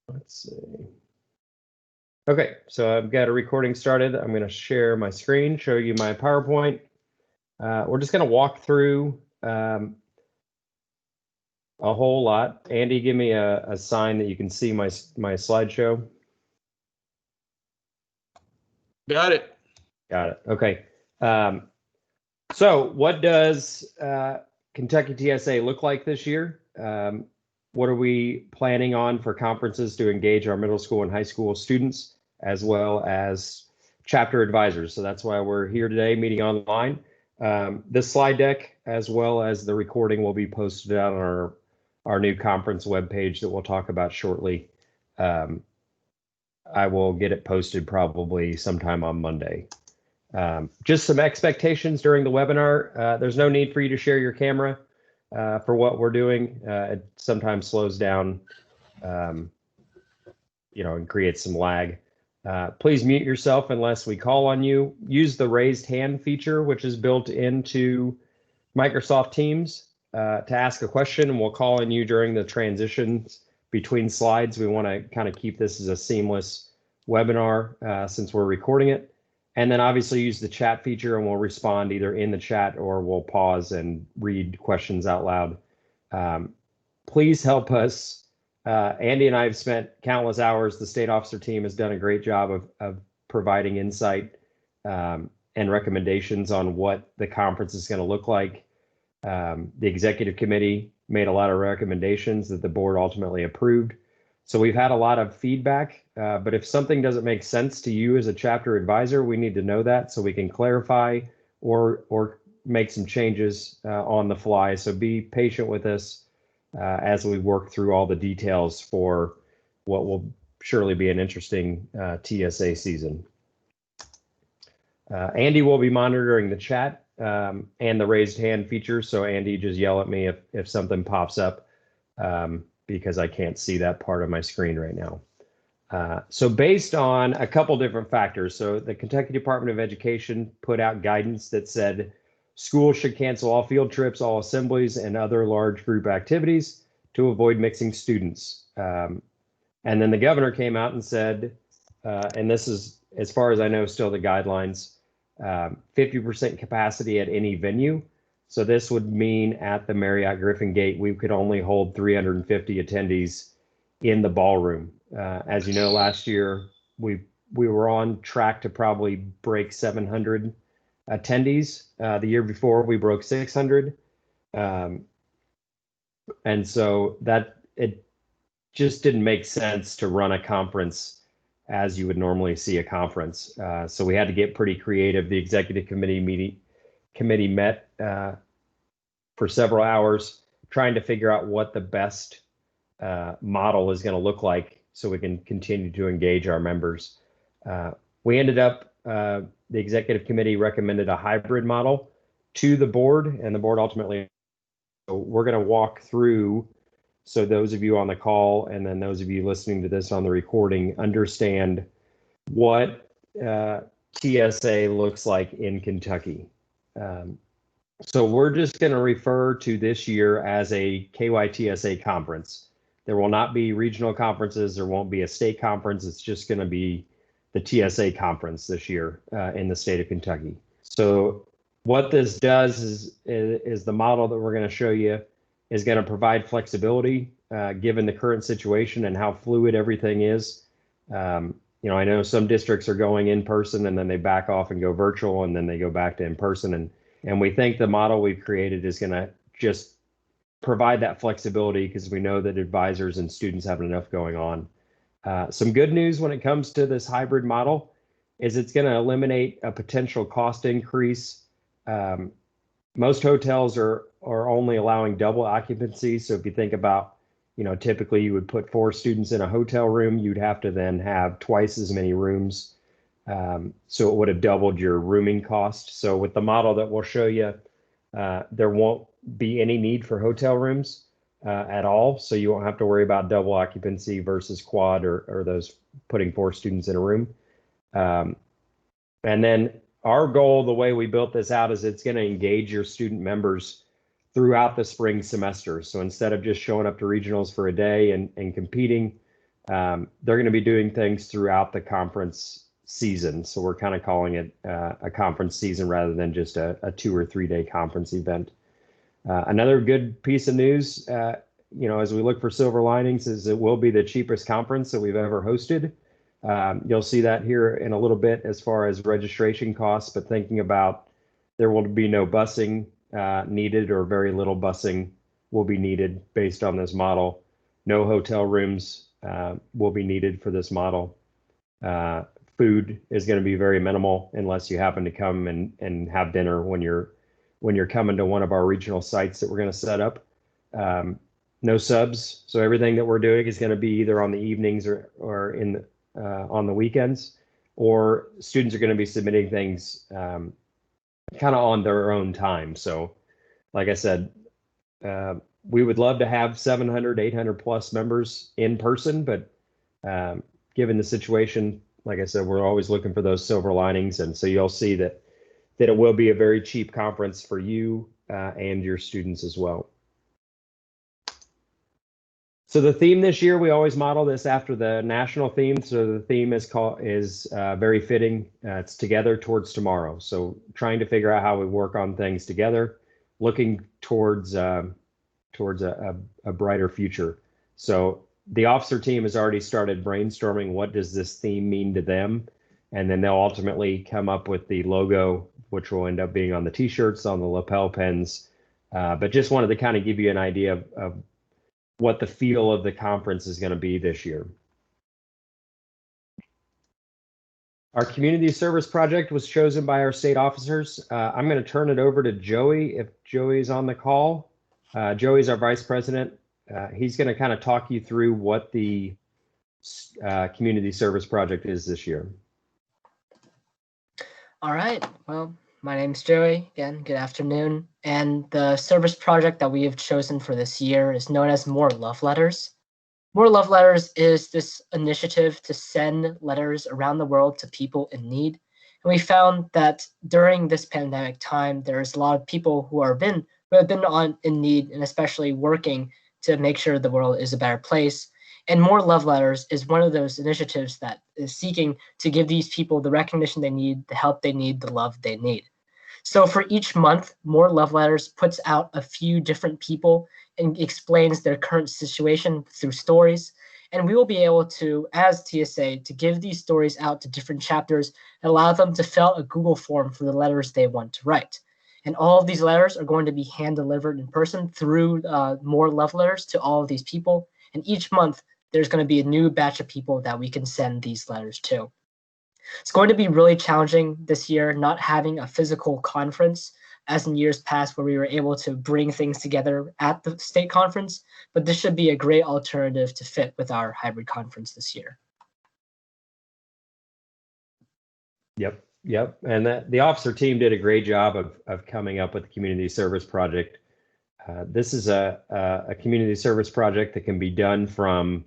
Let's see. Okay, so I've got a recording started. I'm going to share my screen, show you my PowerPoint. We're just going to walk through a whole lot. Andy, give me a sign that you can see my slideshow. Got it. Got it. Okay. So what does Kentucky TSA look like this year? What are we planning on for conferences to engage our middle school and high school students, as well as chapter advisors? So that's why we're here today, meeting online. This slide deck, as well as the recording, will be posted out on our new conference webpage that we'll talk about shortly. I will get it posted probably sometime on Monday. Just some expectations during the webinar. There's no need for you to share your camera for what we're doing. It sometimes slows down, and creates some lag. Please mute yourself unless we call on you. Use the raised hand feature, which is built into Microsoft Teams, to ask a question, and we'll call on you during the transitions between slides. We want to kind of keep this as a seamless webinar since we're recording it. And then obviously use the chat feature, and we'll respond either in the chat or we'll pause and read questions out loud. Please help us. Andy and I have spent countless hours. The state officer team has done a great job of providing insight and recommendations on what the conference is going to look like. The executive committee made a lot of recommendations that the board ultimately approved. So we've had a lot of feedback, but if something doesn't make sense to you as a chapter advisor, we need to know that so we can clarify or make some changes on the fly. So be patient with us as we work through all the details for what will surely be an interesting TSA season. Andy will be monitoring the chat and the raised hand feature. So Andy, just yell at me if something pops up. Because I can't see that part of my screen right now. So based on a couple different factors, so the Kentucky Department of Education put out guidance that said schools should cancel all field trips, all assemblies, and other large group activities to avoid mixing students. And then the governor came out and said, and this is, as far as I know, still the guidelines, 50% capacity at any venue. So this would mean at the Marriott Griffin Gate, we could only hold 350 attendees in the ballroom. As you know, last year, we were on track to probably break 700 attendees. The year before, we broke 600. And so that it just didn't make sense to run a conference as you would normally see a conference. So we had to get pretty creative. The executive committee met for several hours trying to figure out what the best model is going to look like so we can continue to engage our members. We ended up, the executive committee recommended a hybrid model to the board, and the board ultimately, so we're going to walk through, so those of you on the call and then those of you listening to this on the recording understand what TSA looks like in Kentucky. So we're just going to refer to this year as a KYTSA conference. There will not be regional conferences. There won't be a state conference. It's just going to be the TSA conference this year in the state of Kentucky. So what this does is the model that we're going to show you is going to provide flexibility given the current situation and how fluid everything is. I know some districts are going in person and then they back off and go virtual and then they go back to in person. And we think the model we've created is going to just provide that flexibility because we know that advisors and students have enough going on. Some good news when it comes to this hybrid model is it's going to eliminate a potential cost increase. Most hotels are only allowing double occupancy. So if you think about, typically you would put 4 students in a hotel room, you'd have to then have twice as many rooms. So it would have doubled your rooming cost. So with the model that we'll show you, there won't be any need for hotel rooms at all. So you won't have to worry about double occupancy versus quad or those putting 4 students in a room. And then our goal, the way we built this out, is it's going to engage your student members throughout the spring semester. So instead of just showing up to regionals for a day and competing, They're going to be doing things throughout the conference season. So we're kind of calling it a conference season rather than just a 2 or 3 day conference event. Another good piece of news, as we look for silver linings, is it will be the cheapest conference that we've ever hosted. You'll see that here in a little bit as far as registration costs, but thinking about there will be no busing needed, or very little busing will be needed based on this model. No hotel rooms will be needed for this model. Food is going to be very minimal unless you happen to come and have dinner when you're coming to one of our regional sites that we're going to set up. No subs, so everything that we're doing is going to be either on the evenings or on the weekends, or students are going to be submitting things kind of on their own time. So like I said, we would love to have 700, 800 plus members in person, but given the situation, like I said, we're always looking for those silver linings. And so you'll see that it will be a very cheap conference for you and your students as well. So the theme this year, we always model this after the national theme. So the theme is very fitting. It's Together Towards Tomorrow. So trying to figure out how we work on things together, looking towards a brighter future. So the officer team has already started brainstorming what does this theme mean to them, and then they'll ultimately come up with the logo, which will end up being on the t-shirts, on the lapel pins. But just wanted to kind of give you an idea of what the feel of the conference is going to be this year. Our community service project was chosen by our state officers. I'm going to turn it over to Joey if Joey's on the call. Joey's our vice president. He's going to kind of talk you through what the community service project is this year. All right. Well, my name's Joey. Again, good afternoon. And the service project that we have chosen for this year is known as More Love Letters. More Love Letters is this initiative to send letters around the world to people in need. And we found that during this pandemic time, there's a lot of people who have been in need, and especially working to make sure the world is a better place. And More Love Letters is one of those initiatives that is seeking to give these people the recognition they need, the help they need, the love they need. So for each month, More Love Letters puts out a few different people and explains their current situation through stories. And we will be able to, as TSA, to give these stories out to different chapters and allow them to fill out a Google form for the letters they want to write. And all of these letters are going to be hand delivered in person through More Love Letters to all of these people. And each month, there's going to be a new batch of people that we can send these letters to. It's going to be really challenging this year not having a physical conference as in years past where we were able to bring things together at the state conference, but this should be a great alternative to fit with our hybrid conference this year. Yep. And the officer team did a great job of coming up with the community service project. This is a community service project that can be done from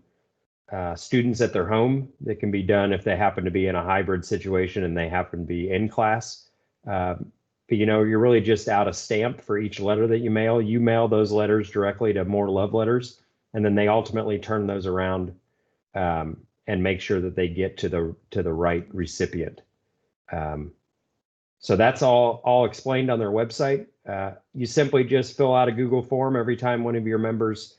students at their home. That can be done if they happen to be in a hybrid situation and they happen to be in class. But you're really just out a stamp for each letter that you mail. You mail those letters directly to More Love Letters, and then they ultimately turn those around and make sure that they get to the right recipient. So that's all explained on their website. You simply just fill out a Google form every time one of your members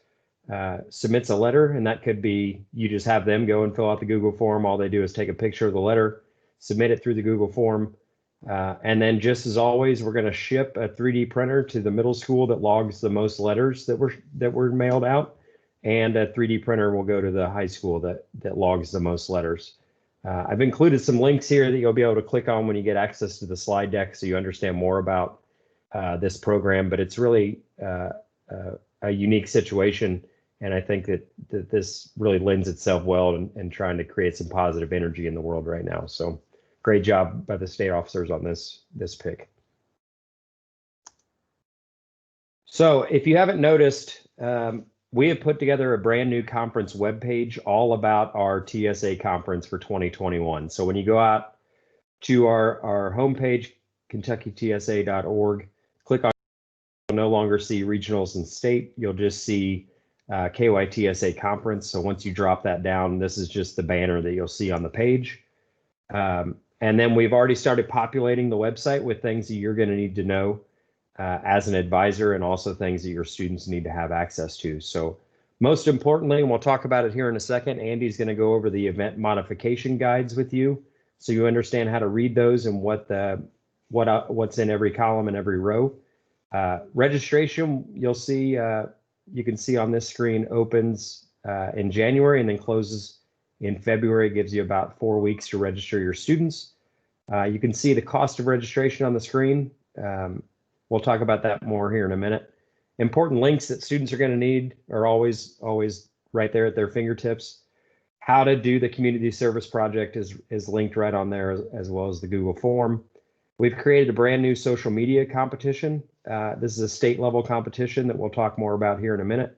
submits a letter, and that could be you just have them go and fill out the Google form. All they do is take a picture of the letter, submit it through the Google form, and then just as always, we're going to ship a 3D printer to the middle school that logs the most letters that were mailed out, and a 3D printer will go to the high school that logs the most letters. I've included some links here that you'll be able to click on when you get access to the slide deck so you understand more about this program, but it's really a unique situation, and I think that this really lends itself well in trying to create some positive energy in the world right now. So great job by the state officers on this pick. So if you haven't noticed, we have put together a brand new conference webpage all about our TSA conference for 2021. So when you go out to our homepage, KentuckyTSA.org, click on, you'll no longer see regionals and state. You'll just see KYTSA conference. So once you drop that down, this is just the banner that you'll see on the page. And then we've already started populating the website with things that you're going to need to know as an advisor, and also things that your students need to have access to. So most importantly, and we'll talk about it here in a second, Andy's going to go over the event modification guides with you, so you understand how to read those and what's in every column and every row. Registration, you'll see, you can see on this screen, opens in January and then closes in February. It gives you about 4 weeks to register your students. You can see the cost of registration on the screen. We'll talk about that more here in a minute. Important links that students are going to need are always right there at their fingertips. How to do the community service project is linked right on there, as well as the Google form. We've created a brand new social media competition. This is a state level competition that we'll talk more about here in a minute.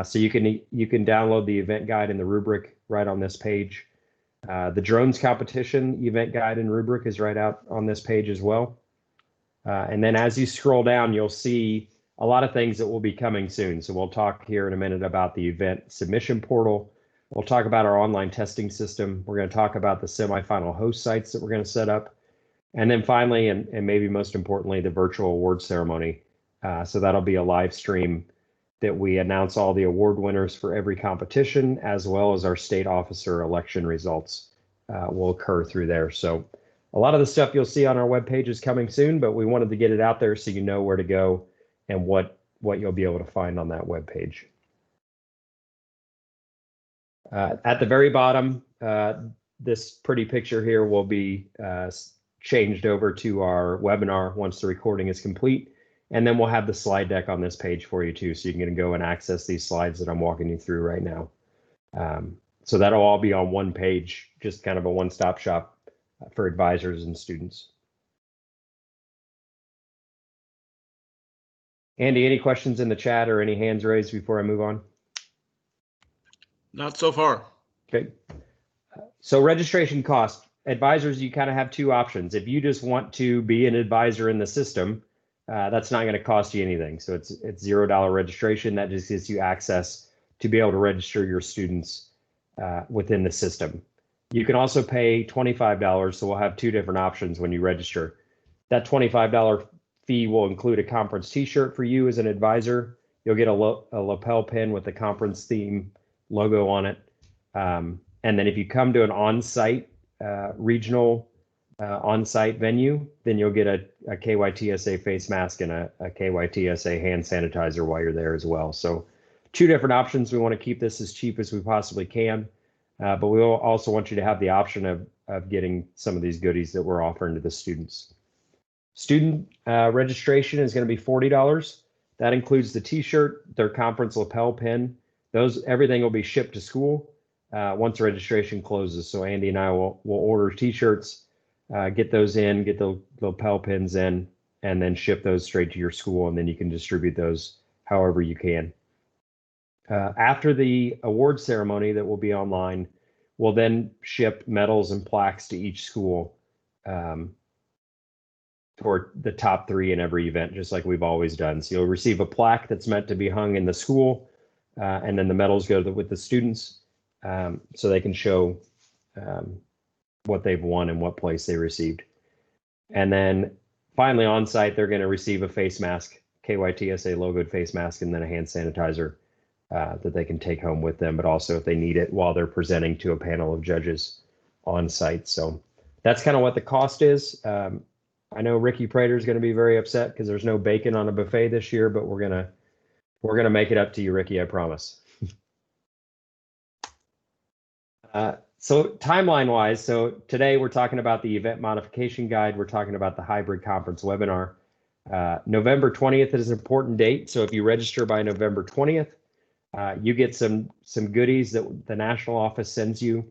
So you can download the event guide and the rubric right on this page. The drones competition event guide and rubric is right out on this page as well. And then as you scroll down, you'll see a lot of things that will be coming soon. So we'll talk here in a minute about the event submission portal. We'll talk about our online testing system. We're going to talk about the semifinal host sites that we're going to set up. And then finally, and maybe most importantly, the virtual award ceremony. So that'll be a live stream that we announce all the award winners for every competition, as well as our state officer election results will occur through there. So a lot of the stuff you'll see on our webpage is coming soon, but we wanted to get it out there so you know where to go and what you'll be able to find on that webpage. At the very bottom, this pretty picture here will be changed over to our webinar once the recording is complete. And then we'll have the slide deck on this page for you too, so you can go and access these slides that I'm walking you through right now. So that'll all be on one page, just kind of a one-stop shop for advisors and students. Andy, any questions in the chat or any hands raised before I move on? Not so far. Okay. So registration cost. Advisors, you kind of have two options. If you just want to be an advisor in the system, that's not going to cost you anything. So it's $0 registration. That just gives you access to be able to register your students within the system. You can also pay $25. So we'll have two different options when you register. That $25 fee will include a conference t-shirt for you as an advisor. You'll get a lapel pin with the conference theme logo on it. And then if you come to an on-site regional on-site venue, then you'll get a KYTSA face mask and a KYTSA hand sanitizer while you're there as well. So two different options. We want to keep this as cheap as we possibly can, but we will also want you to have the option of getting some of these goodies that we're offering to the students. Student registration is going to be $40. That includes the t-shirt, their conference lapel pin. Everything will be shipped to school once registration closes. So Andy and I will order t-shirts, get those in, get the lapel pins in, and then ship those straight to your school, and then you can distribute those however you can. After the award ceremony that will be online, we'll then ship medals and plaques to each school for the top 3 in every event, just like we've always done. So you'll receive a plaque that's meant to be hung in the school, and then the medals go with the students so they can show what they've won and what place they received. And then finally on site, they're going to receive a face mask, KYTSA logoed face mask, and then a hand sanitizer that they can take home with them, but also if they need it while they're presenting to a panel of judges on site. So that's kind of what the cost is. I know Ricky Prater is going to be very upset because there's no bacon on a buffet this year, but we're gonna make it up to you, Ricky, I promise. So timeline-wise, so today we're talking about the event modification guide. We're talking about the hybrid conference webinar. November 20th is an important date. So if you register by November 20th, you get some goodies that the national office sends you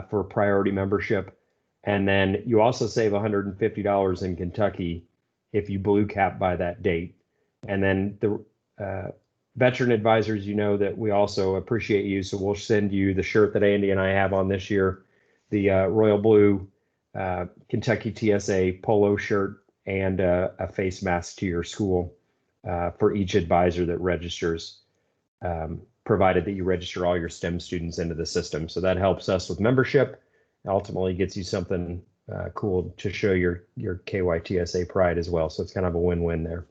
for priority membership. And then you also save $150 in Kentucky if you blue cap by that date. And then the veteran advisors, you know that we also appreciate you. So we'll send you the shirt that Andy and I have on this year, the royal blue Kentucky TSA polo shirt, and a face mask to your school for each advisor that registers. provided that you register all your STEM students into the system. So that helps us with membership. Ultimately gets you something cool to show your KYTSA pride as well. So it's kind of a win-win there.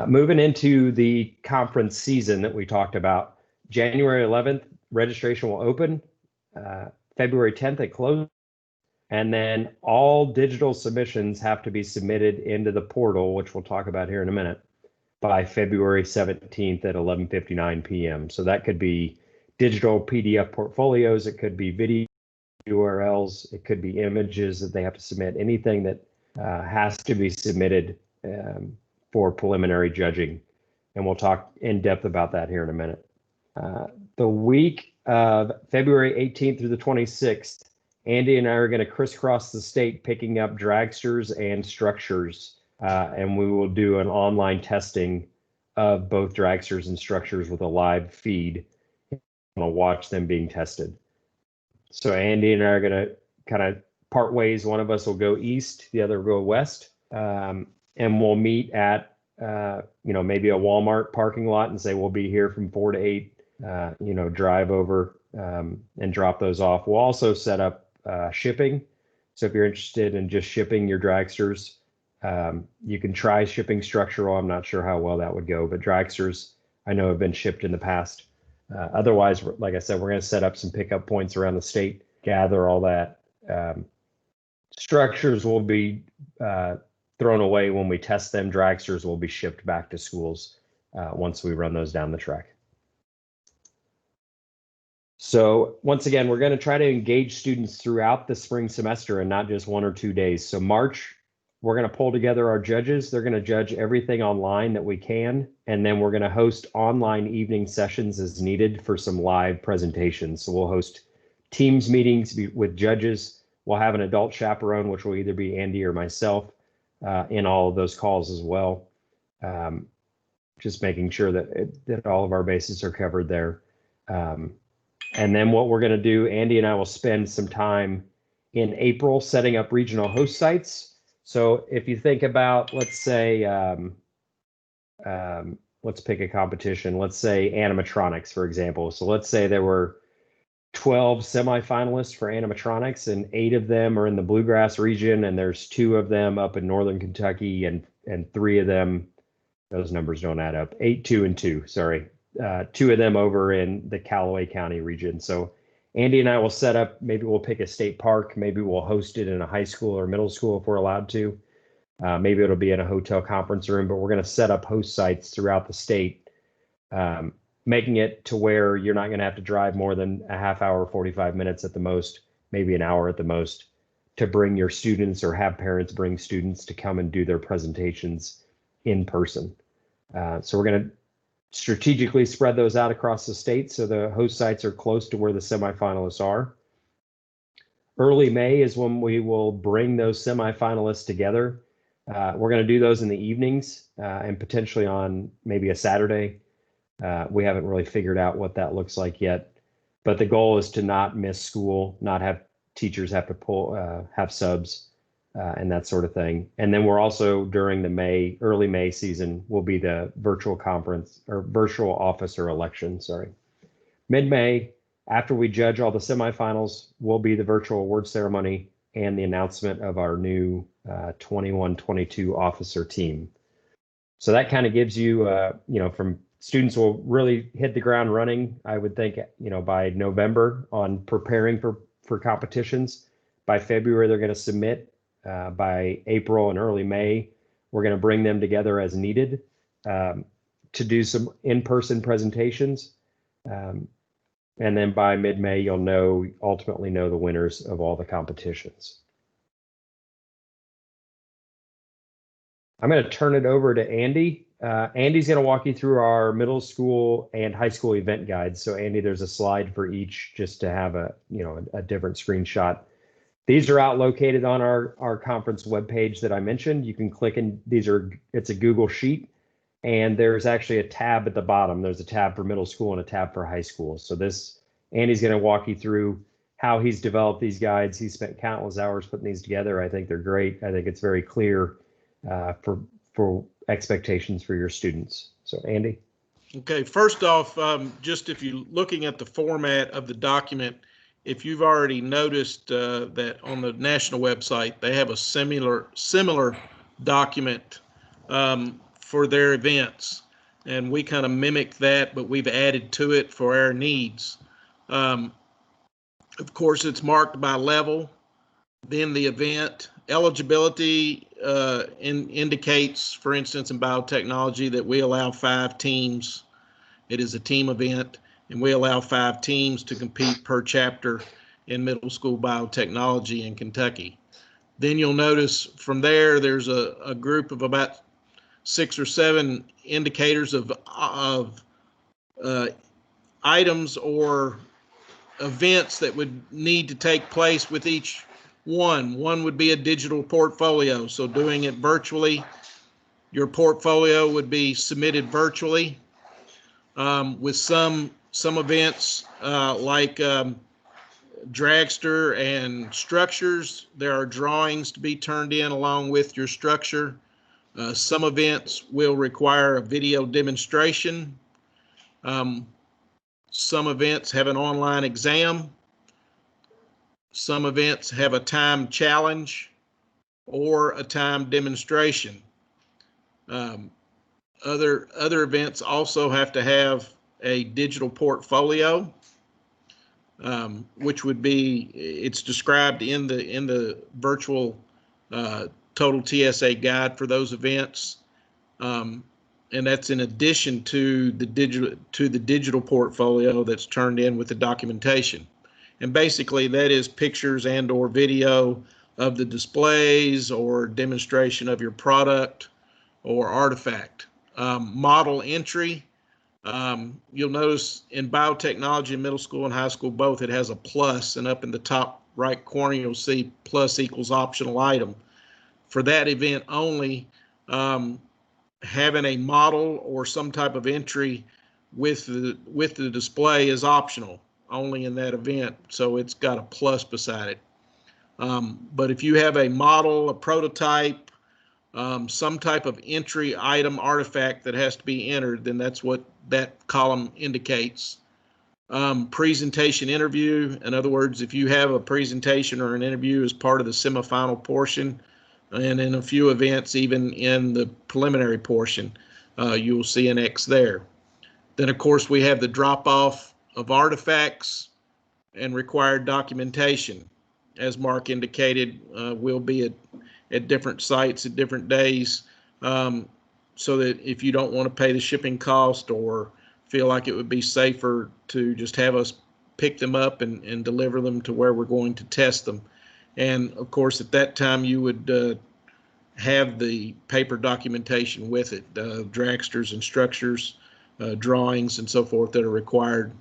Moving into the conference season that we talked about, January 11th, registration will open. February 10th, it closes. And then all digital submissions have to be submitted into the portal, which we'll talk about here in a minute, by February 17th at 11:59 p.m. So that could be digital PDF portfolios, it could be video URLs, it could be images that they have to submit, anything that has to be submitted for preliminary judging. And we'll talk in depth about that here in a minute. The week of February 18th through the 26th, Andy and I are going to crisscross the state picking up dragsters and structures, and we will do an online testing of both dragsters and structures with a live feed. I'm going to watch them being tested. So Andy and I are going to kind of part ways. One of us will go east, the other will go west, and we'll meet at maybe a Walmart parking lot and say we'll be here from 4 to 8. Drive over and drop those off. We'll also set up shipping. So if you're interested in just shipping your dragsters, you can try shipping structural. I'm not sure how well that would go, but dragsters I know have been shipped in the past. Otherwise, like I said, we're going to set up some pickup points around the state, gather all that. Structures will be thrown away when we test them. Dragsters will be shipped back to schools once we run those down the track. So once again, we're going to try to engage students throughout the spring semester and not just 1 or 2 days. So March, we're going to pull together our judges. They're going to judge everything online that we can. And then we're going to host online evening sessions as needed for some live presentations. So we'll host Teams meetings with judges. We'll have an adult chaperone, which will either be Andy or myself in all of those calls as well. Just making sure that all of our bases are covered there. And then what we're going to do, Andy and I will spend some time in April setting up regional host sites. So if you think about, let's say, let's pick a competition. Let's say animatronics, for example. So let's say there were 12 semifinalists for animatronics, and 8 of them are in the Bluegrass region, and there's 2 of them up in Northern Kentucky, and 3 of them, those numbers don't add up. 8, 2, and 2. Sorry. 2 of them over in the Callaway County region. So Andy and I will set up, maybe we'll pick a state park, maybe we'll host it in a high school or middle school if we're allowed to. Maybe it'll be in a hotel conference room, but we're going to set up host sites throughout the state, making it to where you're not going to have to drive more than a half hour, 45 minutes at the most, maybe an hour at the most, to bring your students or have parents bring students to come and do their presentations in person. So we're going to strategically spread those out across the state so the host sites are close to where the semifinalists are. Early May is when we will bring those semifinalists together. We're going to do those in the evenings and potentially on maybe a Saturday. We haven't really figured out what that looks like yet, but the goal is to not miss school, not have teachers have to have subs and that sort of thing. And then we're also during the early May season will be the virtual conference or virtual officer election, Mid-May, after we judge all the semifinals, will be the virtual award ceremony and the announcement of our new 21-22 officer team. So that kind of gives you, from students will really hit the ground running, I would think, by November on preparing for competitions. By February, they're going to submit. By April and early May, we're going to bring them together as needed to do some in-person presentations. And then by mid-May, you'll ultimately know the winners of all the competitions. I'm going to turn it over to Andy. Andy's going to walk you through our middle school and high school event guides. So Andy, there's a slide for each just to have a different screenshot. These are out located on our conference webpage that I mentioned. You can click and it's a Google Sheet, and there's actually a tab at the bottom. There's a tab for middle school and a tab for high school. So Andy's going to walk you through how he's developed these guides. He's spent countless hours putting these together. I think they're great. I think it's very clear for expectations for your students. So Andy. Okay, first off, just if you're looking at the format of the document, if you've already noticed that on the national website, they have a similar document for their events. And we kind of mimic that, but we've added to it for our needs. Of course, it's marked by level, then the event. Eligibility indicates, for instance, in biotechnology, that we allow 5 teams. It is a team event, and we allow 5 teams to compete per chapter in middle school biotechnology in Kentucky. Then you'll notice from there, there's a group of about 6 or 7 indicators of items or events that would need to take place with each one. One would be a digital portfolio. So doing it virtually, your portfolio would be submitted virtually. With some events like Dragster and structures, there are drawings to be turned in along with your structure. Some events will require a video demonstration. Some events have an online exam. Some events have a time challenge or a time demonstration. Other events also have to have a digital portfolio, which would be, it's described in the virtual total TSA guide for those events. And that's in addition to the digital portfolio that's turned in with the documentation. And basically that is pictures and or video of the displays or demonstration of your product or artifact. Model entry, you'll notice in biotechnology in middle school and high school both, it has a plus, and up in the top right corner you'll see plus equals optional item. For that event only, having a model or some type of entry with the display is optional, only in that event, so it's got a plus beside it. But if you have a model, a prototype, some type of entry item artifact that has to be entered, then that's what that column indicates. Presentation interview, in other words, if you have a presentation or an interview as part of the semifinal portion, and in a few events, even in the preliminary portion, you will see an X there. Then, of course, we have the drop-off of artifacts and required documentation. As Mark indicated, we'll be at different sites at different days, so that if you don't want to pay the shipping cost or feel like it would be safer to just have us pick them up and deliver them to where we're going to test them. And of course, at that time, you would have the paper documentation with it, dragsters and structures, drawings and so forth that are required,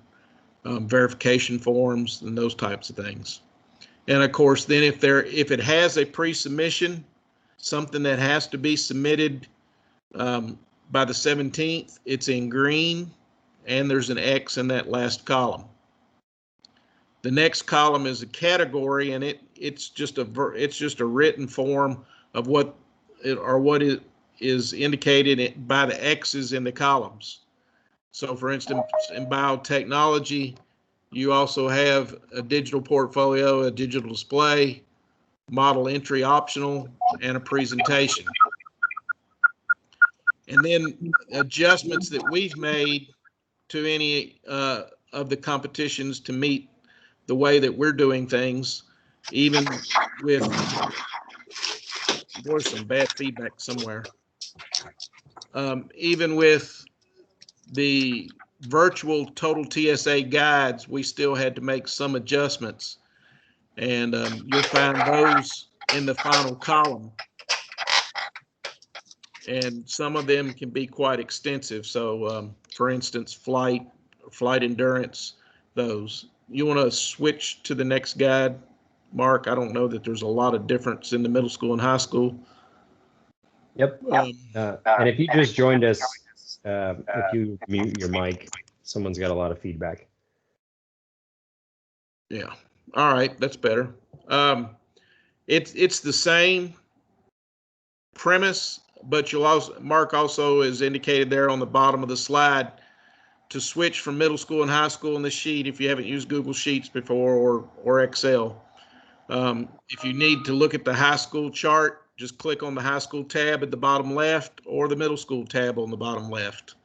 verification forms and those types of things. And of course, then if it has a pre-submission, something that has to be submitted by the 17th, it's in green, and there's an X in that last column. The next column is a category, and it's just a written form of what it is indicated by the X's in the columns. So, for instance, in biotechnology, you also have a digital portfolio, a digital display, model entry optional, and a presentation. And then adjustments that we've made to any of the competitions to meet the way that we're doing things, even with, there's some bad feedback somewhere. Even with the virtual total TSA guides, we still had to make some adjustments, and you'll find those in the final column. And some of them can be quite extensive. So, for instance, flight endurance, those. You want to switch to the next guide, Mark? I don't know that there's a lot of difference in the middle school and high school. Yep. And if you just joined us, if you mute your mic, someone's got a lot of feedback. Yeah. All right, that's better. It's the same premise, but you'll also, Mark also is indicated there on the bottom of the slide, to switch from middle school and high school in this sheet if you haven't used Google Sheets before or Excel. If you need to look at the high school chart, just click on the high school tab at the bottom left or the middle school tab on the bottom left,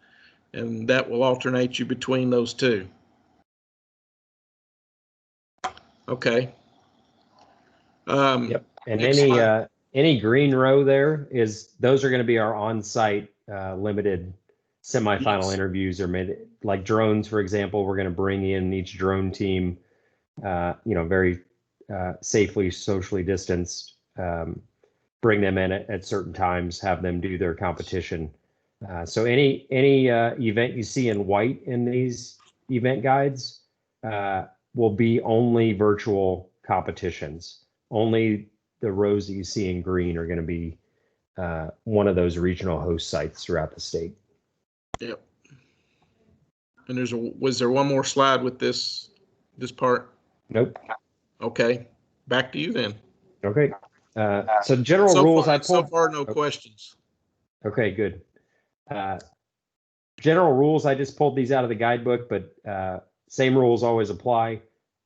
and that will alternate you between those two. Okay. Yep. And next any green row there those are going to be our on-site limited semifinal Yes. interviews, or like drones, for example. We're going to bring in each drone team, very safely, socially distanced, bring them in at certain times, have them do their competition. So any event you see in white in these event guides will be only virtual competitions. Only the rows that you see in green are going to be one of those regional host sites throughout the state. Yep. And was there one more slide with this part? Nope. Okay. Back to you then. Okay. So general rules I pulled. So far, no questions. Okay, good. General rules, I just pulled these out of the guidebook, but same rules always apply.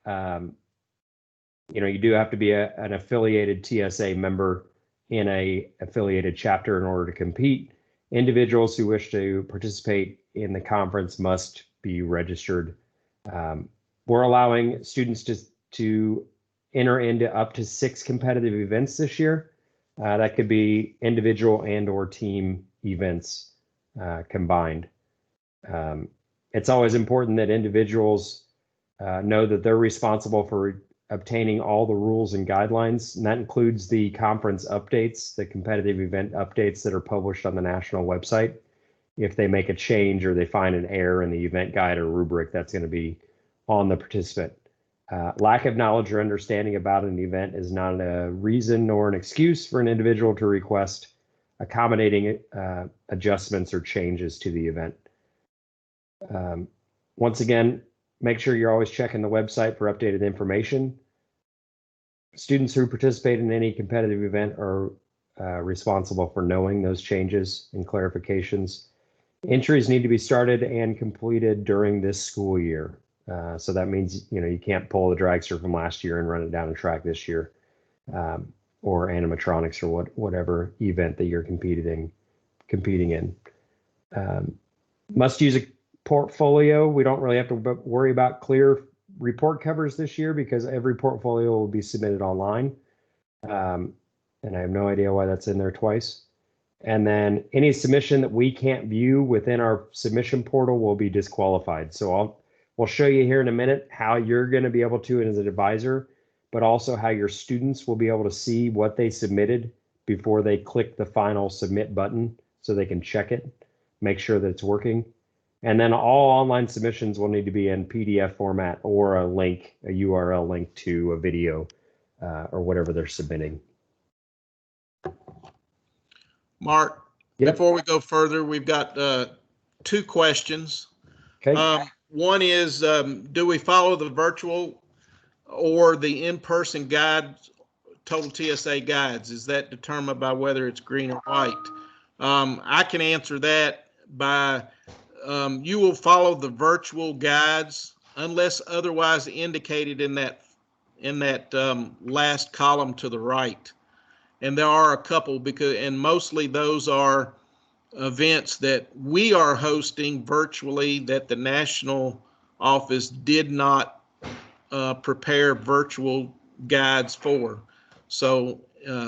You do have to be an affiliated TSA member in a affiliated chapter in order to compete. Individuals who wish to participate in the conference must be registered. We're allowing students to enter into up to 6 competitive events this year. That could be individual and or team events combined. It's always important that individuals know that they're responsible for obtaining all the rules and guidelines, and that includes the conference updates, the competitive event updates that are published on the national website. If they make a change or they find an error in the event guide or rubric, that's going to be on the participant. Lack of knowledge or understanding about an event is not a reason nor an excuse for an individual to request accommodating adjustments or changes to the event. Once again, make sure you're always checking the website for updated information. Students who participate in any competitive event are responsible for knowing those changes and clarifications. Entries need to be started and completed during this school year. So that means, you can't pull the dragster from last year and run it down a track this year, or animatronics or whatever event that you're competing in. Must use a portfolio. We don't really have to worry about clear report covers this year because every portfolio will be submitted online. And I have no idea why that's in there twice. And then any submission that we can't view within our submission portal will be disqualified. So we'll show you here in a minute how you're going to be able to as an advisor, but also how your students will be able to see what they submitted before they click the final submit button so they can check it, make sure that it's working. And then all online submissions will need to be in PDF format or a link, a URL link to a video or whatever they're submitting. Mark, Yep. before we go further, we've got 2 questions. Okay. One is, do we follow the virtual or the in-person guides, total TSA guides? Is that determined by whether it's green or white? I can answer that by you will follow the virtual guides unless otherwise indicated in that last column to the right. And there are a couple and mostly those are events that we are hosting virtually that the national office did not prepare virtual guides for. So,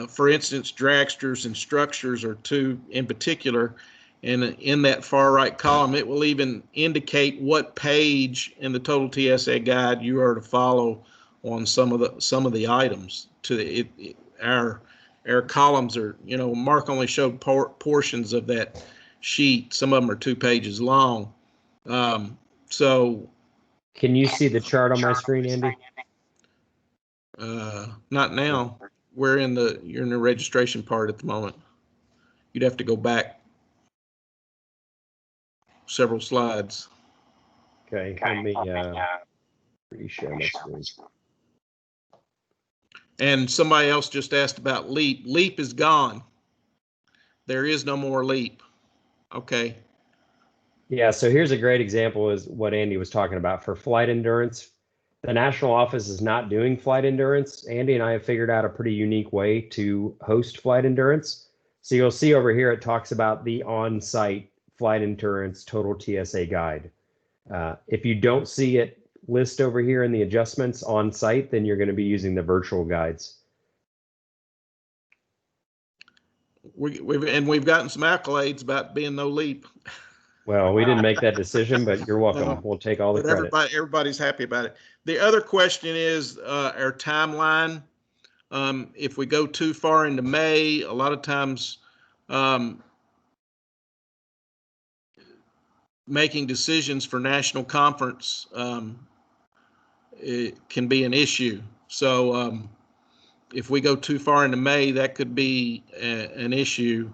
for instance, dragsters and structures are 2 in particular. And in that far right column, it will even indicate what page in the total TSA guide you are to follow on some of the items. Our columns are, Mark only showed portions of that sheet. Some of them are 2 pages long. So can you see the chart on my screen, Andy? not now. You're in the registration part at the moment. You'd have to go back several slides. Okay, let me reshare my screen. And somebody else just asked about LEAP. LEAP is gone. There is no more LEAP. Okay. Yeah, so here's a great example is what Andy was talking about for flight endurance. The national office is not doing flight endurance. Andy and I have figured out a pretty unique way to host flight endurance. So you'll see over here, it talks about the on-site flight endurance total TSA guide. If you don't see it list over here in the adjustments on site, then you're going to be using the virtual guides. We've gotten some accolades about being no leap. Well, we didn't make that decision, but you're welcome. We'll take all the credit. Everybody's happy about it. The other question is our timeline. If we go too far into May, a lot of times making decisions for national conference it can be an issue. So if we go too far into May, that could be an issue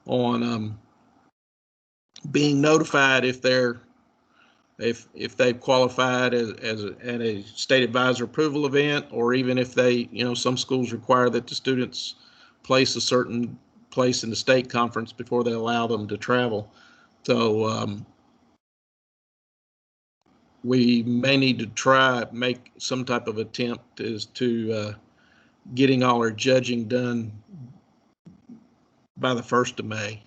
on being notified if they've qualified as at a state advisor approval event, or even if they, some schools require that the students place a certain place in the state conference before they allow them to travel. So we may need to make some type of attempt as to getting all our judging done by the 1st of May.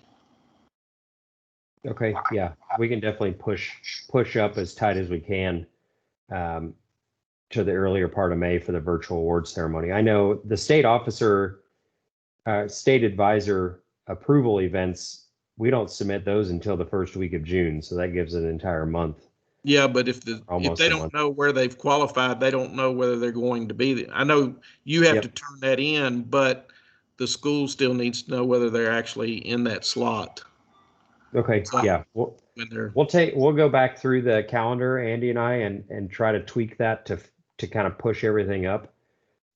Okay, yeah, we can definitely push up as tight as we can to the earlier part of May for the virtual award ceremony. I know the state officer, state advisor approval events, we don't submit those until the first week of June, so that gives an entire month. Yeah, but if they don't know where they've qualified, they don't know whether they're going to be there. I know you have to turn that in, but the school still needs to know whether they're actually in that slot. Okay, so, yeah, we'll go back through the calendar, Andy and I, and try to tweak that to kind of push everything up.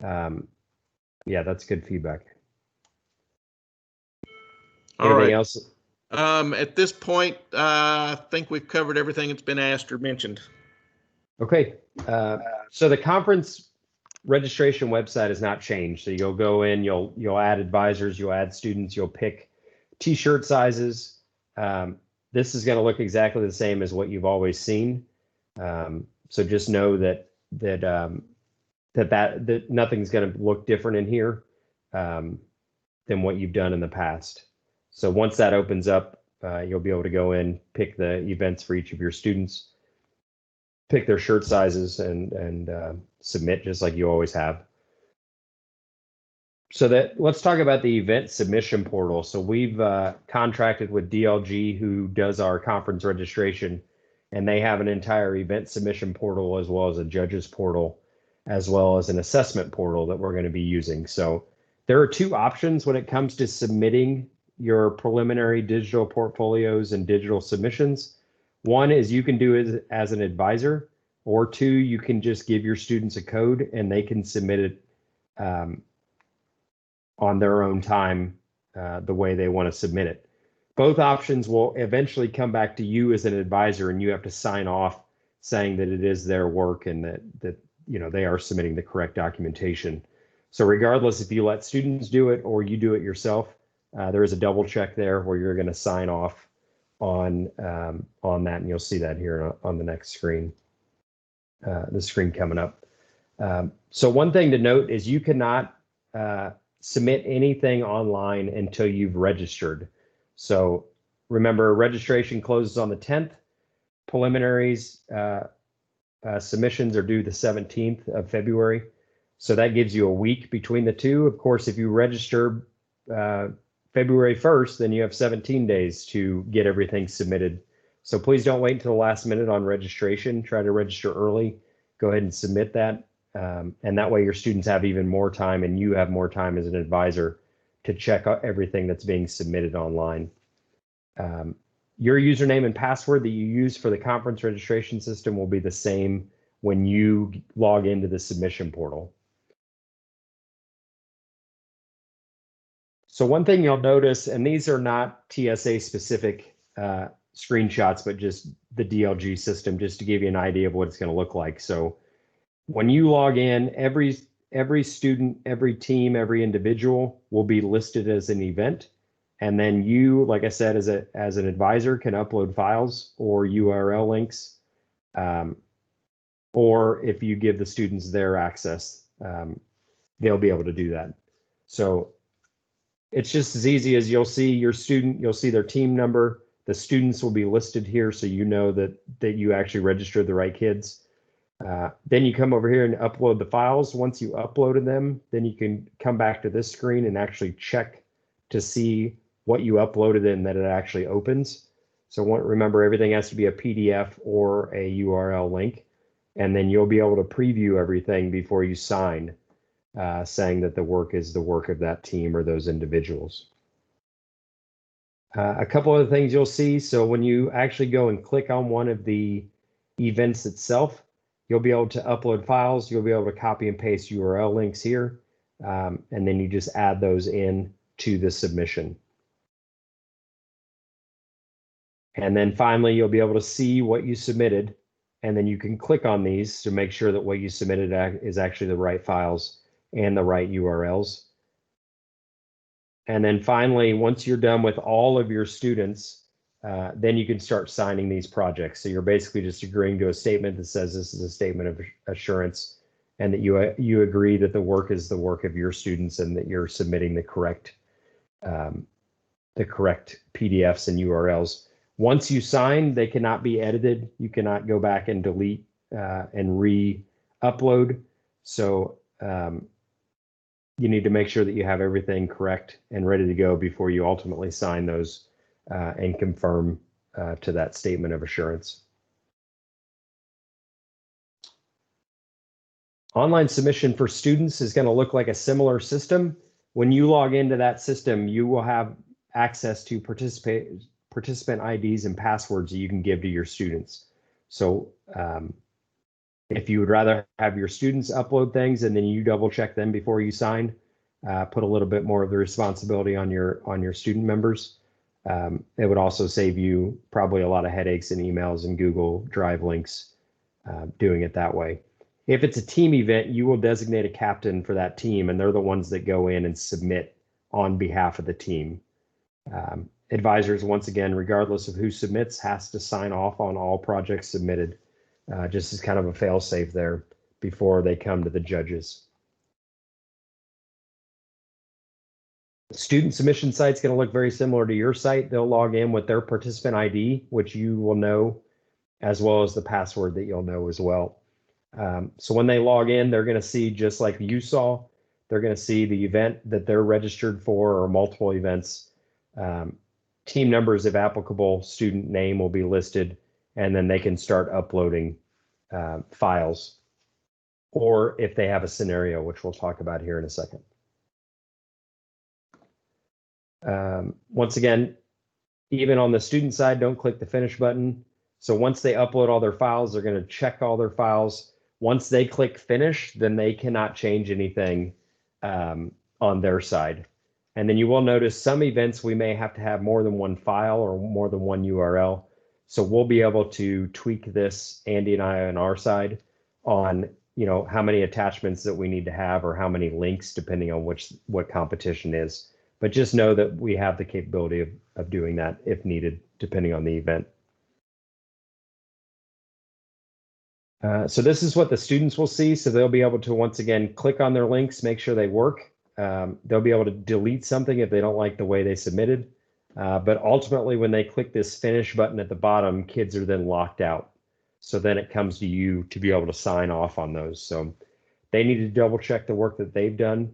Yeah, that's good feedback. Anything else? At this point, I think we've covered everything that's been asked or mentioned. Okay, so the conference registration website has not changed. So you'll go in, you'll add advisors, you'll add students, you'll pick t-shirt sizes. This is going to look exactly the same as what you've always seen. So just know that nothing's going to look different in here than what you've done in the past. So once that opens up, you'll be able to go in, pick the events for each of your students, pick their shirt sizes, and submit just like you always have. So let's talk about the event submission portal. So we've contracted with DLG, who does our conference registration, and they have an entire event submission portal as well as a judges portal, as well as an assessment portal that we're going to be using. So there are two options when it comes to submitting your preliminary digital portfolios and digital submissions. One is you can do it as an advisor, or two, you can just give your students a code and they can submit it on their own time, the way they want to submit it. Both options will eventually come back to you as an advisor, and you have to sign off saying that it is their work and that they are submitting the correct documentation. So regardless if you let students do it or you do it yourself, there is a double check there where you're going to sign off on that, and you'll see that here on the next screen, the screen coming up. So one thing to note is you cannot submit anything online until you've registered. So remember, registration closes on the 10th. Preliminaries submissions are due the 17th of February. So that gives you a week between the two. Of course, if you register February 1st, then you have 17 days to get everything submitted. So please don't wait until the last minute on registration. Try to register early. Go ahead and submit that. And that way your students have even more time, and you have more time as an advisor to check out everything that's being submitted online. Your username and password that you use for the conference registration system will be the same when you log into the submission portal. So one thing you'll notice, and these are not TSA specific screenshots, but just the DLG system, just to give you an idea of what it's going to look like. So when you log in, every student, every team, every individual will be listed as an event, And then you, like I said, as an advisor, can upload files or URL links, or if you give the students their access, they'll be able to do that. So it's just as easy as you'll see your student, you'll see their team number. The students will be listed here, so you know that you actually registered the right kids. Then you come over here and upload the files. Once you uploaded them, then you can come back to this screen and actually check to see what you uploaded and that it actually opens. So remember, everything has to be a PDF or a URL link, and then you'll be able to preview everything before you sign, saying that the work is the work of that team or those individuals. A couple other things you'll see. So when you actually go and click on one of the events itself, you'll be able to upload files. You'll be able to copy and paste URL links here, and then you just add those in to the submission. And then finally, you'll be able to see what you submitted, and then you can click on these to make sure that what you submitted is actually the right files and the right URLs. And then finally, once you're done with all of your students, then you can start signing these projects. So you're basically just agreeing to a statement that says this is a statement of assurance, and that you agree that the work is the work of your students and that you're submitting the correct PDFs and URLs. Once you sign, they cannot be edited. You cannot go back and delete and re-upload. So you need to make sure that you have everything correct and ready to go before you ultimately sign those and confirm to that statement of assurance. Online submission for students is going to look like a similar system. When you log into that system, you will have access to participant IDs and passwords that you can give to your students. So if you would rather have your students upload things and then you double check them before you sign, put a little bit more of the responsibility on your student members. It would also save you probably a lot of headaches and emails and Google Drive links doing it that way. If it's a team event, you will designate a captain for that team, and they're the ones that go in and submit on behalf of the team. Advisors, once again, regardless of who submits, has to sign off on all projects submitted, just as kind of a fail-safe there before they come to the judges. The student submission site's going to look very similar to your site. They'll log in with their participant ID, which you will know, as well as the password that you'll know as well. So when they log in, they're going to see, just like you saw, they're going to see the event that they're registered for, or multiple events. Team numbers, if applicable, student name will be listed, and then they can start uploading files, or if they have a scenario, which we'll talk about here in a second. Once again, even on the student side, don't click the finish button. So once they upload all their files, they're going to check all their files. Once they click finish, then they cannot change anything on their side. And then you will notice some events we may have to have more than one file or more than one URL. So we'll be able to tweak this, Andy and I on our side, on how many attachments that we need to have or how many links, depending on what competition is. But just know that we have the capability of doing that if needed, depending on the event. So this is what the students will see. So they'll be able to, once again, click on their links, make sure they work. They'll be able to delete something if they don't like the way they submitted. But ultimately, when they click this finish button at the bottom, kids are then locked out. So then it comes to you to be able to sign off on those. So they need to double check the work that they've done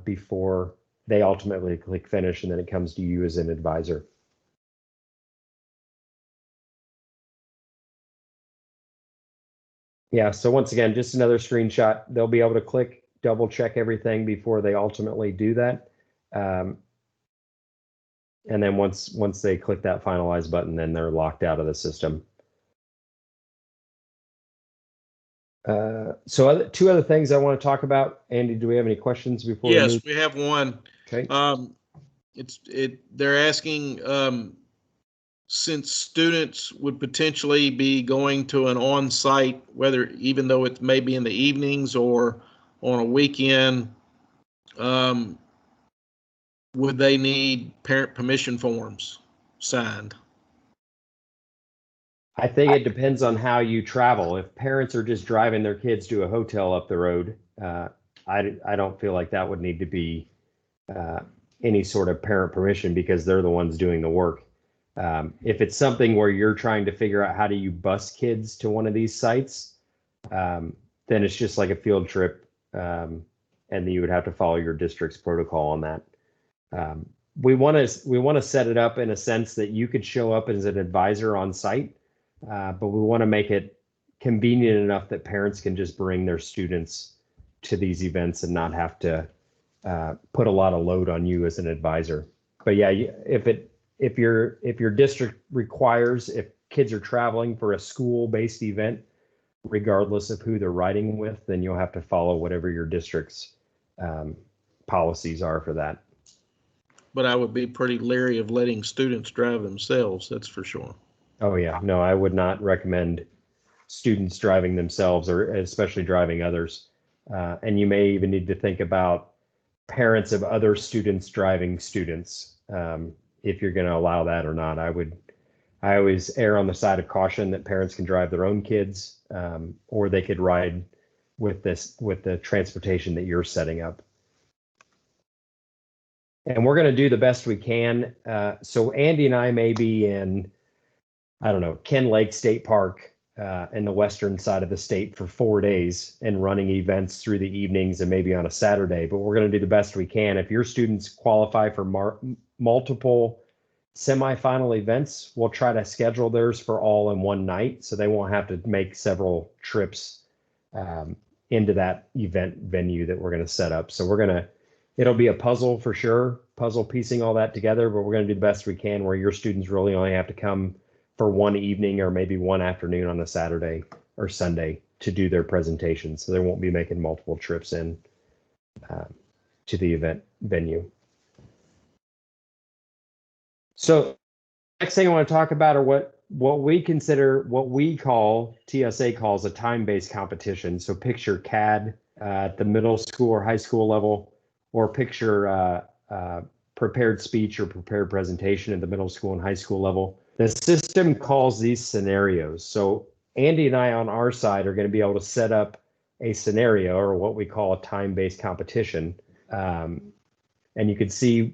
before they ultimately click finish, and then it comes to you as an advisor. Yeah, so once again, just another screenshot. They'll be able to click, double check everything before they ultimately do that. And then once they click that finalize button, then they're locked out of the system. So two other things I want to talk about. Andy, do we have any questions before? Yes, we have one. Okay. They're asking, since students would potentially be going to an on-site, even though it may be in the evenings or on a weekend, would they need parent permission forms signed? I think it depends on how you travel. If parents are just driving their kids to a hotel up the road, I don't feel like that would need to be any sort of parent permission because they're the ones doing the work. If it's something where you're trying to figure out how do you bus kids to one of these sites, then it's just like a field trip, and then you would have to follow your district's protocol on that. We want to set it up in a sense that you could show up as an advisor on site, but we want to make it convenient enough that parents can just bring their students to these events and not have to put a lot of load on you as an advisor. But yeah, if your district requires, if kids are traveling for a school-based event, regardless of who they're riding with, then you'll have to follow whatever your district's policies are for that. But I would be pretty leery of letting students drive themselves, that's for sure. Oh yeah, no, I would not recommend students driving themselves or especially driving others. And you may even need to think about parents of other students driving students, if you're going to allow that or not. I always err on the side of caution that parents can drive their own kids, or they could ride with the transportation that you're setting up. And we're going to do the best we can. So Andy and I may be in, I don't know, Ken Lake State Park in the western side of the state for 4 days and running events through the evenings and maybe on a Saturday, but we're going to do the best we can. If your students qualify for multiple semifinal events, we'll try to schedule theirs for all in one night so they won't have to make several trips into that event venue that we're going to set up. So it'll be a puzzle for sure, puzzle piecing all that together, but we're going to do the best we can where your students really only have to come for one evening or maybe one afternoon on a Saturday or Sunday to do their presentation. So they won't be making multiple trips in to the event venue. So next thing I want to talk about are what we call, TSA calls a time-based competition. So picture CAD at the middle school or high school level, or picture prepared speech or prepared presentation at the middle school and high school level. The system calls these scenarios. So Andy and I on our side are going to be able to set up a scenario, or what we call a time-based competition. And you can see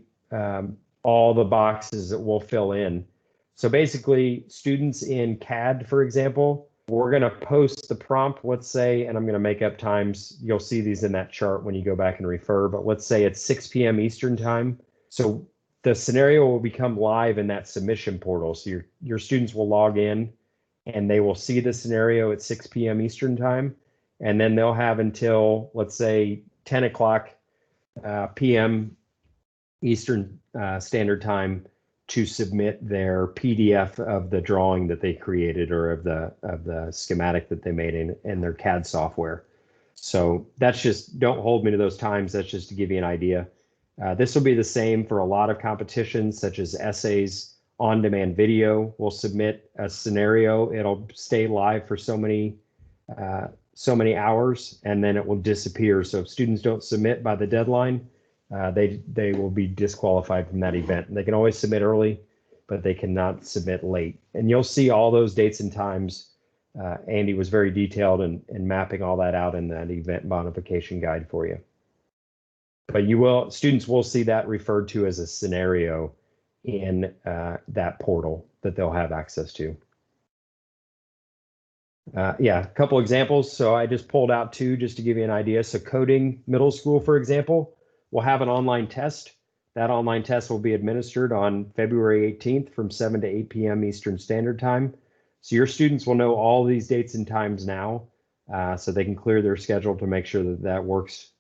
all the boxes that we'll fill in. So basically, students in CAD, for example, we're going to post the prompt, let's say, and I'm going to make up times. You'll see these in that chart when you go back and refer, but let's say it's 6 p.m. Eastern time. So the scenario will become live in that submission portal. So your students will log in and they will see the scenario at 6 p.m. Eastern time. And then they'll have until, let's say, 10 o'clock p.m. Eastern Standard Time to submit their PDF of the drawing that they created or of the schematic that they made in their CAD software. So that's just, don't hold me to those times. That's just to give you an idea. This will be the same for a lot of competitions, such as essays, on-demand video. We'll submit a scenario. It'll stay live for so many hours, and then it will disappear. So if students don't submit by the deadline, they will be disqualified from that event. They can always submit early, but they cannot submit late. And you'll see all those dates and times. Andy was very detailed in mapping all that out in that event modification guide for you. But students will see that referred to as a scenario in that portal that they'll have access to. Yeah, a couple examples. So I just pulled out two just to give you an idea. So coding middle school, for example, will have an online test. That online test will be administered on February 18th from 7 to 8 p.m. Eastern Standard Time. So your students will know all these dates and times now, so they can clear their schedule to make sure that works.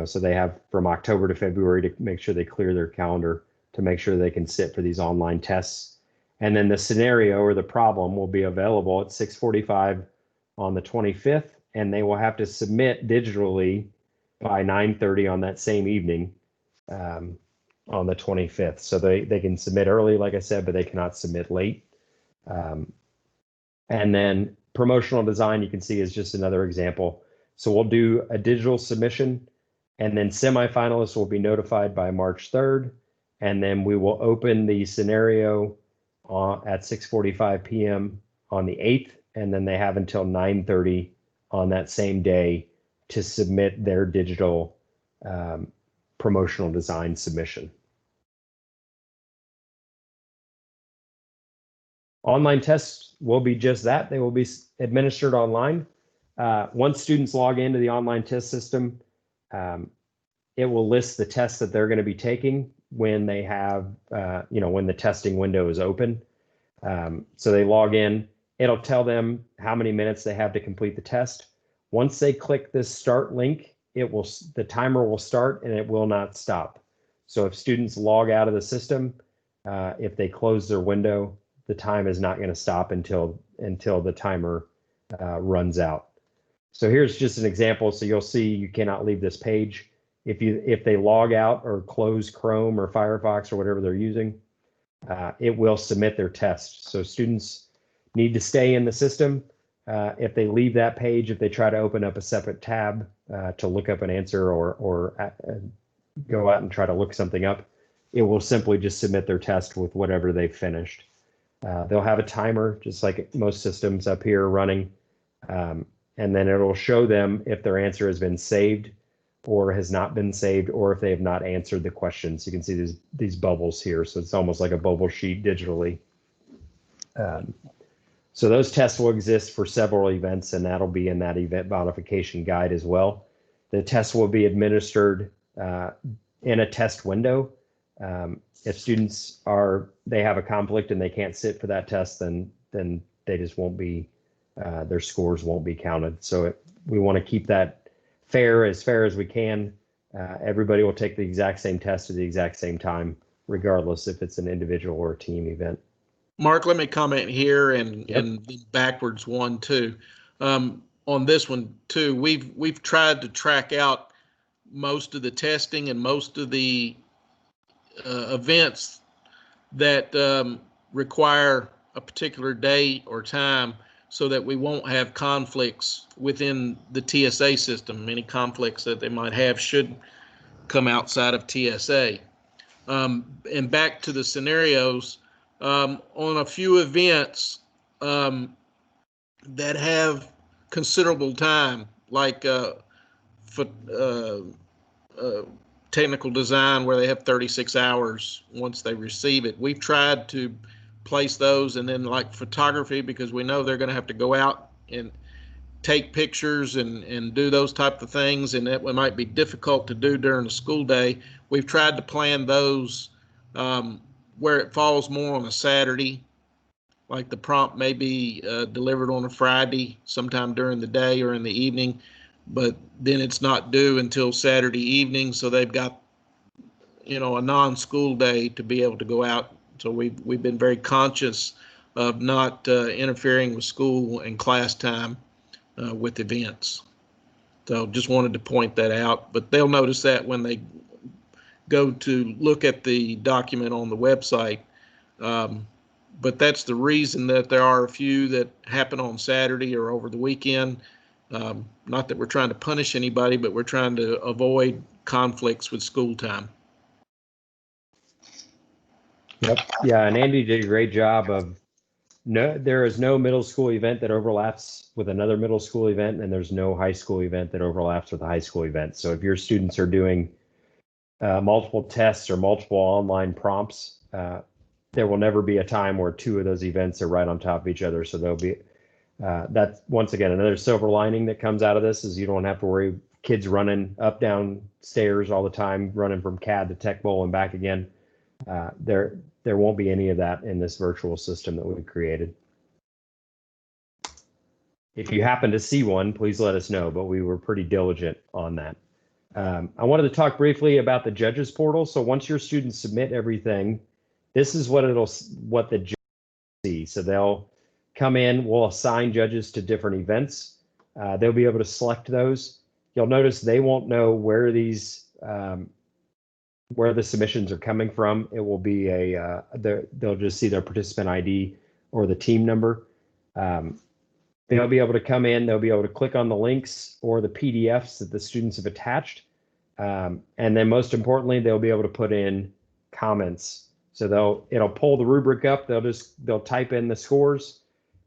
So they have from October to February to make sure they clear their calendar to make sure they can sit for these online tests. And then the scenario or the problem will be available at 6:45 on the 25th, and they will have to submit digitally by 9:30 on that same evening on the 25th. So they can submit early, like I said, but they cannot submit late. And then promotional design, you can see, is just another example. So we'll do a digital submission. And then semifinalists will be notified by March 3rd. And then we will open the scenario at 6:45 p.m. on the 8th. And then they have until 9:30 on that same day to submit their digital promotional design submission. Online tests will be just that. They will be administered online. Once students log into the online test system, it will list the tests that they're going to be taking when they have, when the testing window is open. So they log in, it'll tell them how many minutes they have to complete the test. Once they click this start link, the timer will start and it will not stop. So if students log out of the system, if they close their window, the time is not going to stop until the timer runs out. So here's just an example. So you'll see you cannot leave this page. If they log out or close Chrome or Firefox or whatever they're using, it will submit their test. So students need to stay in the system. If they leave that page, if they try to open up a separate tab to look up an answer or go out and try to look something up, it will simply just submit their test with whatever they've finished. They'll have a timer, just like most systems up here running, and then it'll show them if their answer has been saved or has not been saved, or if they have not answered the questions. You can see these bubbles here, so it's almost like a bubble sheet digitally. So those tests will exist for several events, and that'll be in that event modification guide as well. The tests will be administered in a test window. If students they have a conflict and they can't sit for that test, then they just won't be, their scores won't be counted. So we want to keep that fair as we can. Everybody will take the exact same test at the exact same time, regardless if it's an individual or a team event. Mark, let me comment here and backwards one too. On this one too, we've tried to track out most of the testing and most of the events that require a particular day or time, so that we won't have conflicts within the TSA system. Any conflicts that they might have should come outside of TSA. And back to the scenarios, on a few events that have considerable time, like technical design, where they have 36 hours once they receive it, we've tried to place those, and then like photography, because we know they're going to have to go out and take pictures and do those type of things, and it might be difficult to do during the school day. We've tried to plan those where it falls more on a Saturday, like the prompt may be delivered on a Friday sometime during the day or in the evening, but then it's not due until Saturday evening, so they've got, a non-school day to be able to go out. So we've been very conscious of not interfering with school and class time with events. So just wanted to point that out, but they'll notice that when they go to look at the document on the website. But that's the reason that there are a few that happen on Saturday or over the weekend. Not that we're trying to punish anybody, but we're trying to avoid conflicts with school time. Yep. Yeah, and Andy did a great job of there is no middle school event that overlaps with another middle school event, and there's no high school event that overlaps with a high school event. So if your students are doing multiple tests or multiple online prompts, there will never be a time where two of those events are right on top of each other. So there'll be that's once again another silver lining that comes out of this, is you don't have to worry kids running up down stairs all the time, running from CAD to Tech Bowl and back again. There won't be any of that in this virtual system that we've created. If you happen to see one, please let us know, but we were pretty diligent on that. I wanted to talk briefly about the judges portal. So once your students submit everything, this is what the judges see. So they'll come in, we'll assign judges to different events. They'll be able to select those. You'll notice they won't know where these where the submissions are coming from. It will be they'll just see their participant ID or the team number. They'll be able to come in, they'll be able to click on the links or the PDFs that the students have attached. And then most importantly, they'll be able to put in comments. So it'll pull the rubric up. They'll type in the scores.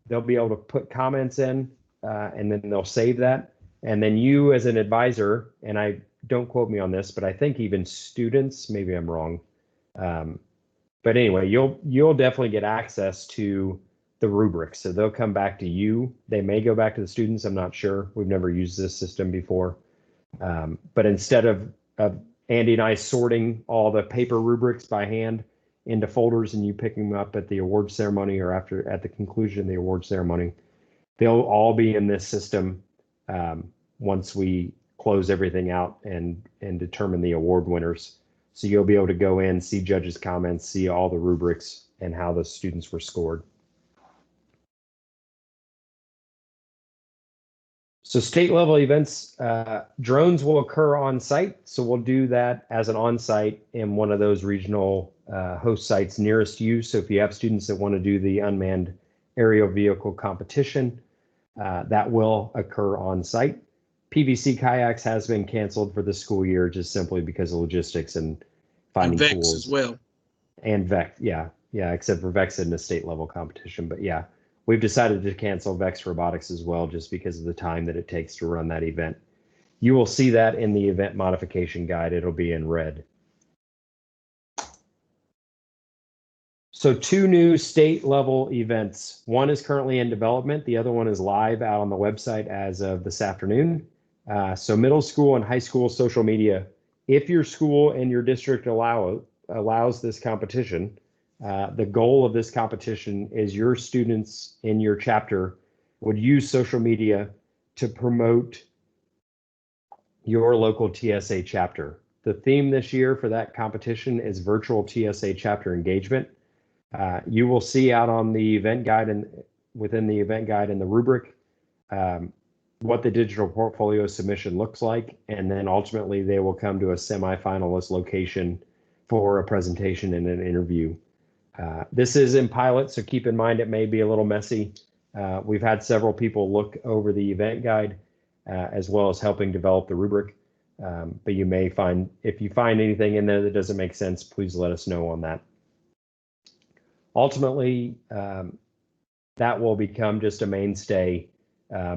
They'll be able to put comments in, and then they'll save that. And then you as an advisor, and I don't quote me on this, but I think even students, maybe I'm wrong. But anyway, you'll definitely get access to the rubrics. So they'll come back to you. They may go back to the students. I'm not sure. We've never used this system before. But instead of Andy and I sorting all the paper rubrics by hand into folders and you picking them up at the award ceremony or at the conclusion of the award ceremony, they'll all be in this system once we close everything out and determine the award winners. So you'll be able to go in, see judges' comments, see all the rubrics and how the students were scored. So state level events, drones will occur on site. So we'll do that as an on-site in one of those regional host sites nearest you. So if you have students that want to do the unmanned aerial vehicle competition, that will occur on site. PVC kayaks has been canceled for the school year just simply because of logistics and finding VEX tools. as well. And VEX, yeah, except for VEX in the state level competition. But yeah, we've decided to cancel VEX robotics as well just because of the time that it takes to run that event. You will see that in the event modification guide. It'll be in red. So 2 new state level events. One is currently in development. The other one is live out on the website as of this afternoon. So middle school and high school social media. If your school and your district allows this competition, the goal of this competition is your students in your chapter would use social media to promote your local TSA chapter. The theme this year for that competition is virtual TSA chapter engagement. You will see out on the event guide and within the event guide and the rubric what the digital portfolio submission looks like, and then ultimately they will come to a semi-finalist location for a presentation and an interview. This is in pilot, so keep in mind it may be a little messy. We've had several people look over the event guide as well as helping develop the rubric. But you may find, if you find anything in there that doesn't make sense, please let us know on that. Ultimately, that will become just a mainstay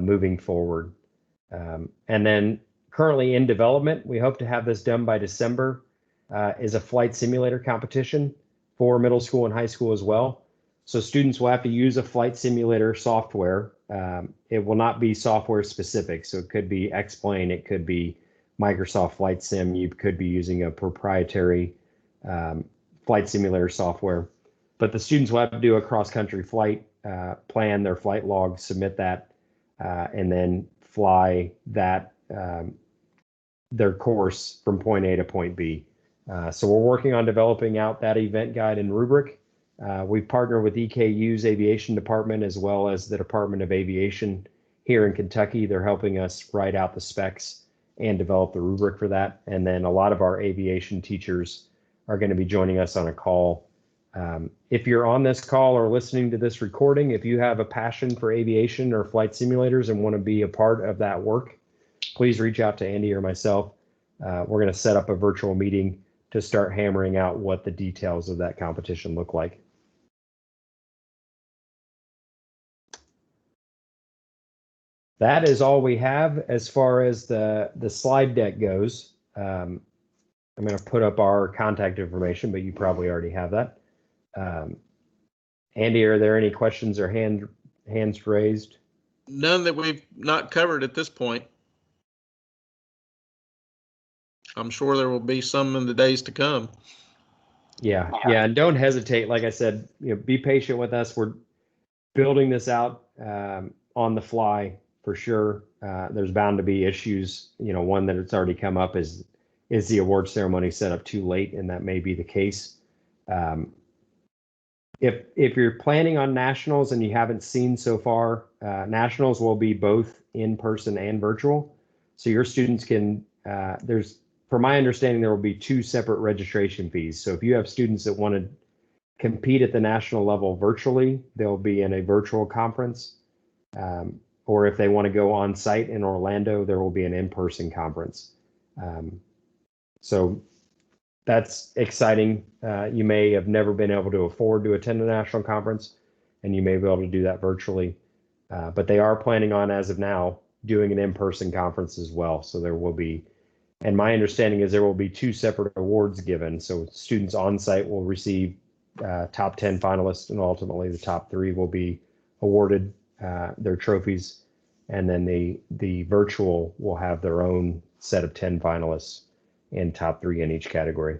moving forward. And then currently in development, we hope to have this done by December, is a flight simulator competition for middle school and high school as well. So students will have to use a flight simulator software. It will not be software specific. So it could be X-Plane, it could be Microsoft Flight Sim. You could be using a proprietary flight simulator software. But the students will have to do a cross-country flight, plan their flight log, submit that, and then fly that their course from point A to point B. So we're working on developing out that event guide and rubric. We've partnered with EKU's aviation department as well as the Department of Aviation here in Kentucky. They're helping us write out the specs and develop the rubric for that. And then a lot of our aviation teachers are going to be joining us on a call. If you're on this call or listening to this recording, if you have a passion for aviation or flight simulators and want to be a part of that work, please reach out to Andy or myself. We're going to set up a virtual meeting to start hammering out what the details of that competition look like. That is all we have as far as the slide deck goes. I'm going to put up our contact information, but you probably already have that. Andy, are there any questions or hands raised? None that we've not covered at this point. I'm sure there will be some in the days to come. Yeah, and don't hesitate. Like I said, be patient with us. We're building this out on the fly for sure. There's bound to be issues. One that it's already come up is the award ceremony set up too late, and that may be the case. If you're planning on nationals and you haven't seen so far, nationals will be both in person and virtual. So your students can, from my understanding, there will be 2 separate registration fees. So if you have students that want to compete at the national level virtually, they'll be in a virtual conference. Or if they want to go on site in Orlando, there will be an in-person conference. So that's exciting. You may have never been able to afford to attend a national conference, and you may be able to do that virtually. But they are planning on, as of now, doing an in-person conference as well. So there will be, and my understanding is there will be 2 separate awards given. So students on site will receive top 10 finalists, and ultimately the top 3 will be awarded their trophies. And then the virtual will have their own set of 10 finalists and top 3 in each category.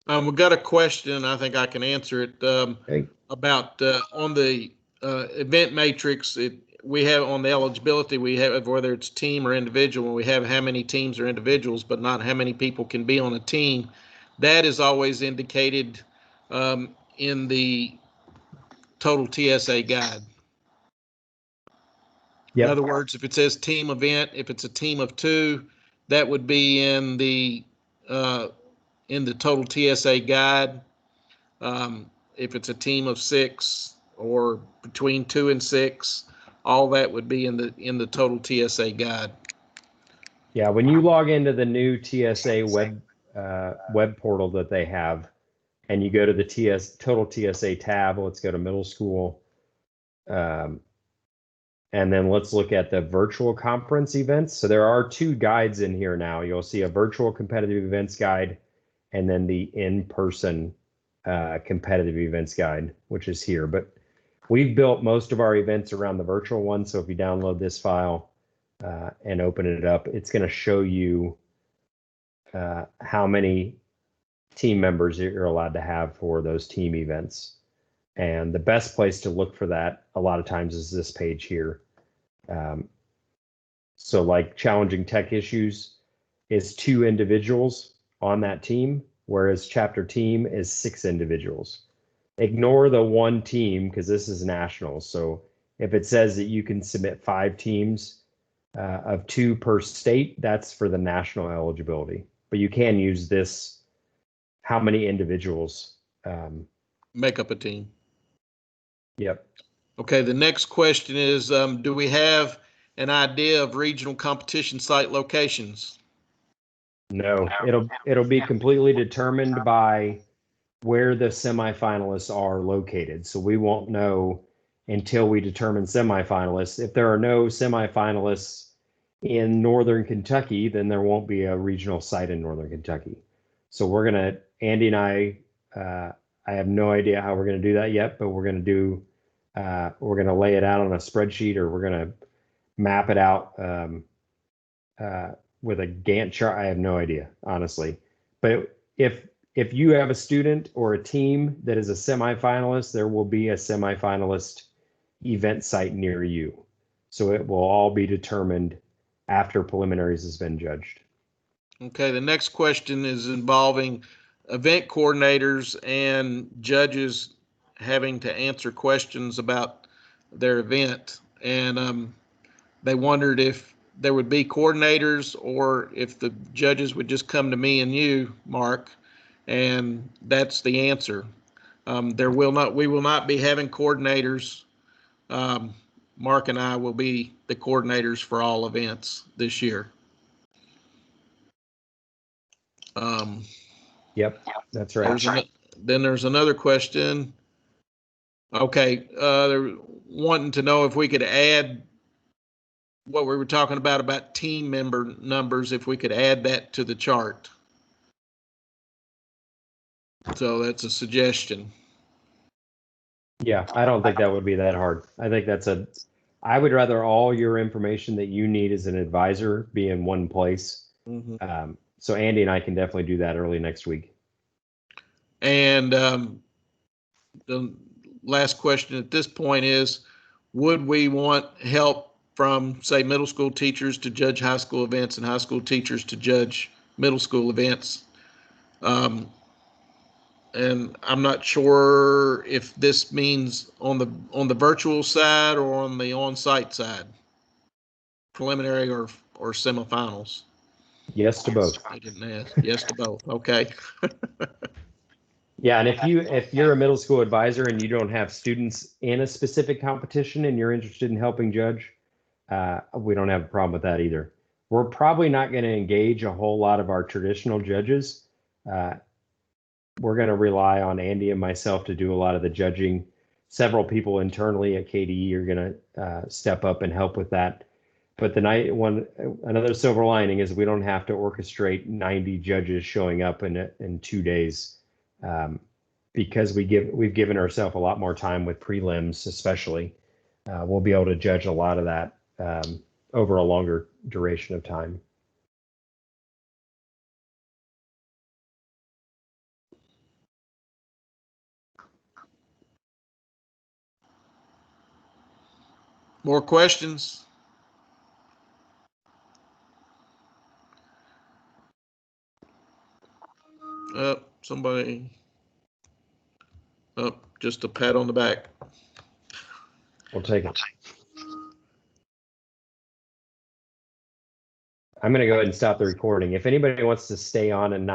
We've got a question. I think I can answer it about on the event matrix. We have on the eligibility, we have whether it's team or individual, we have how many teams or individuals, but not how many people can be on a team. That is always indicated in the total TSA guide. Yep. In other words, if it says team event, if it's a team of 2, that would be in the total TSA guide. If it's a team of 6 or between 2 and 6, all that would be in the total TSA guide. Yeah, when you log into the new TSA web portal that they have, and you go to the total TSA tab, let's go to middle school. And then let's look at the virtual conference events. So there are 2 guides in here now. You'll see a virtual competitive events guide, and then the in-person competitive events guide, which is here. But we've built most of our events around the virtual one. So if you download this file and open it up, it's going to show you how many team members you're allowed to have for those team events. And the best place to look for that a lot of times is this page here. So like challenging tech issues is 2 individuals on that team, whereas chapter team is 6 individuals. Ignore the 1 team because this is national. So if it says that you can submit 5 teams of 2 per state, that's for the national eligibility. But you can use this, how many individuals make up a team. Yep. Okay, the next question is, do we have an idea of regional competition site locations? No, it'll be completely determined by where the semifinalists are located. So we won't know until we determine semifinalists. If there are no semifinalists in Northern Kentucky, then there won't be a regional site in Northern Kentucky. So Andy and I have no idea how we're gonna do that yet, but we're gonna lay it out on a spreadsheet, or we're gonna map it out with a Gantt chart. I have no idea, honestly. But if you have a student or a team that is a semifinalist, there will be a semifinalist event site near you. So it will all be determined after preliminaries has been judged. Okay, the next question is involving event coordinators and judges having to answer questions about their event. And they wondered if there would be coordinators or if the judges would just come to me and you, Mark, and that's the answer. We will not be having coordinators. Mark and I will be the coordinators for all events this year. Yep, that's right. Then there's another question. Okay, they're wanting to know if we could add what we were talking about team member numbers, if we could add that to the chart. So that's a suggestion. Yeah, I don't think that would be that hard. I think I would rather all your information that you need as an advisor be in one place. Mm-hmm. So Andy and I can definitely do that early next week. And the last question at this point is, would we want help from, say, middle school teachers to judge high school events and high school teachers to judge middle school events? And I'm not sure if this means on the virtual side or on the on-site side, preliminary or semifinals. Yes to both. I didn't ask. Yes to both. Okay. Yeah, and if you're a middle school advisor and you don't have students in a specific competition and you're interested in helping judge, we don't have a problem with that either. We're probably not going to engage a whole lot of our traditional judges. We're going to rely on Andy and myself to do a lot of the judging. Several people internally at KDE are going to step up and help with that. But another silver lining is we don't have to orchestrate 90 judges showing up in 2 days, because we've given ourselves a lot more time with prelims, especially. We'll be able to judge a lot of that over a longer duration of time. More questions? Somebody. Just a pat on the back. We'll take it. I'm going to go ahead and stop the recording. If anybody wants to stay on and not